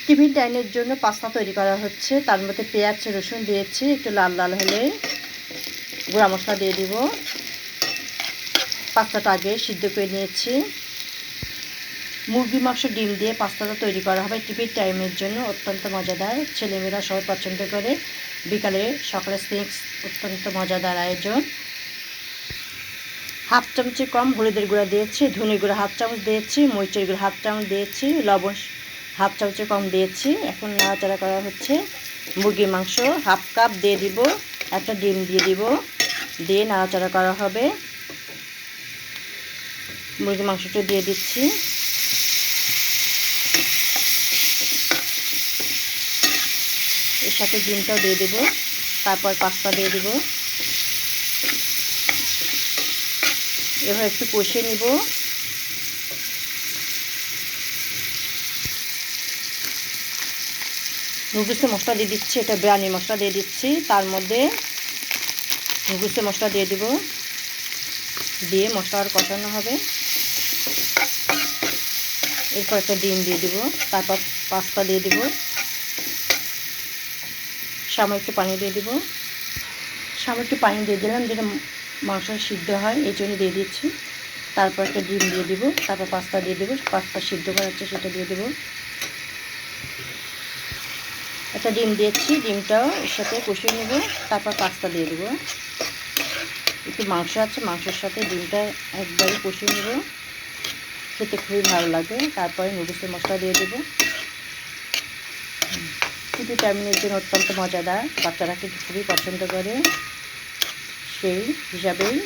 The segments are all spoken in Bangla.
টিফিন টাইমের জন্য পাস্তা তৈরি করা হচ্ছে। তার মধ্যে পেঁয়াজ রসুন দিয়েছি, একটু লাল লাল হলে গুঁড়া মশলা দিয়ে দিব। পাস্তাটা আগে সিদ্ধ করে নিয়েছি। মুরগি মাংস ডিম দিয়ে পাস্তাটা তৈরি করা হবে টিফিন টাইমের জন্য, অত্যন্ত মজাদার। ছেলেমেয়েরা সবাই পছন্দ করে। বিকালে সকালে স্ন্যাক্স অত্যন্ত মজাদার আয়োজন। হাফ চামচে কম হলুদের গুঁড়া দিয়েছি, ধনে গুঁড়া হাফ চামচ দিয়েছি, মরিচের গুঁড়া হাফ চামচ দিয়েছি, লবণ হাফ চামচে কম দিয়েছি। এখন নাড়াচাড়া করা হচ্ছে। মুরগির মাংস হাফ কাপ দিয়ে দিব, একটা ডিম দিয়ে দিব, দিয়ে নাড়াচাড়া করা হবে। মুরগির মাংসটা দিয়ে দিচ্ছি। এর সাথে ডিমটাও দিয়ে দেব, তারপর পাস্তা দিয়ে দেব। এবার একটু কষিয়ে নিব। নুডলসের মশলা দিয়ে দিচ্ছি, এটা বিরিয়ানি মশলা দিয়ে দিচ্ছি। তার মধ্যে নুডলসের মশলা দিয়ে দিব, দিয়ে মশলা আর কষানো হবে। এরপর একটা ডিম দিয়ে দিব, তারপর পাস্তা দিয়ে দিব, সামান্য একটু পানি দিয়ে দিব। সামান্য একটু পানি দিয়ে দিলাম যেটা মাংস সিদ্ধ হয়, এই জন্য দিয়ে দিচ্ছি। তারপর একটা ডিম দিয়ে দিব, তারপর পাস্তা দিয়ে দেবো। পাস্তা সিদ্ধ করা হচ্ছে সেটা দিয়ে দেবো। একটা ডিম দিয়েছি, ডিমটাও এর সাথে কষিয়ে নেব। তারপর পাস্তা দিয়ে দেবো। একটু মাংস আছে, মাংসের সাথে ডিমটা একবারে কষিয়ে নেব, খেতে খুবই ভালো লাগে। তারপরে নুডলসের মশলা দিয়ে দেবো। টিফিন টাইমের জন্য অত্যন্ত মজাদার, বাচ্চারা কিন্তু খুবই পছন্দ করে। সেই হিসাবেই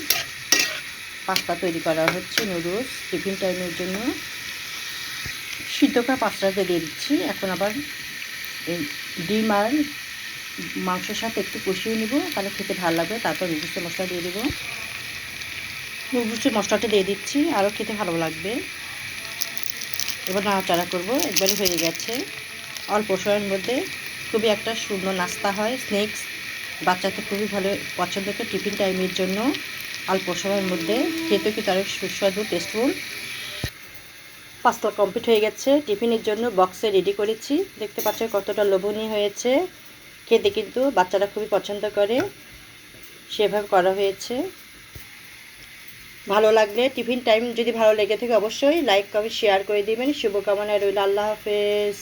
পাস্তা তৈরি করা হচ্ছে। নুডলস টিফিন টাইমের জন্য সিদ্ধ করা পাস্তাটা দিয়ে দিচ্ছি। এখন আবার ডিম আর মাংসের সাথে একটু কষিয়ে নেব, তাহলে খেতে ভালো লাগবে। তারপর নুডলসের মশলা দিয়ে দেবো। নুডলসের মশলাটা দিয়ে দিচ্ছি, আরও খেতে ভালো লাগবে। এবার নাড়াচাড়া করবো। একবারই হয়ে গেছে। অল্প সময়ের মধ্যে খুবই একটা সুন্দর নাস্তা হয়, স্ন্যাক্স। বাচ্চাদের খুবই ভালো পছন্দ করে টিফিন টাইমের জন্য। অল্প সময়ের মধ্যে খেতে কিন্তু অনেক সুস্বাদু, টেস্টফুল। পাস্তা কমপ্লিট হয়ে গেছে, টিফিনের জন্য বক্সে রেডি করেছি। দেখতে পাচ্ছ কতটা লোভনীয় হয়েছে। খেতে কিন্তু বাচ্চারা খুবই পছন্দ করে, সেভাবে করা হয়েছে। ভালো লাগলে টিফিন টাইম যদি ভালো লেগে থাকে অবশ্যই লাইক কমেন্ট শেয়ার করে দিবেন। শুভকামনায় রইল। আল্লাহ হাফেজ।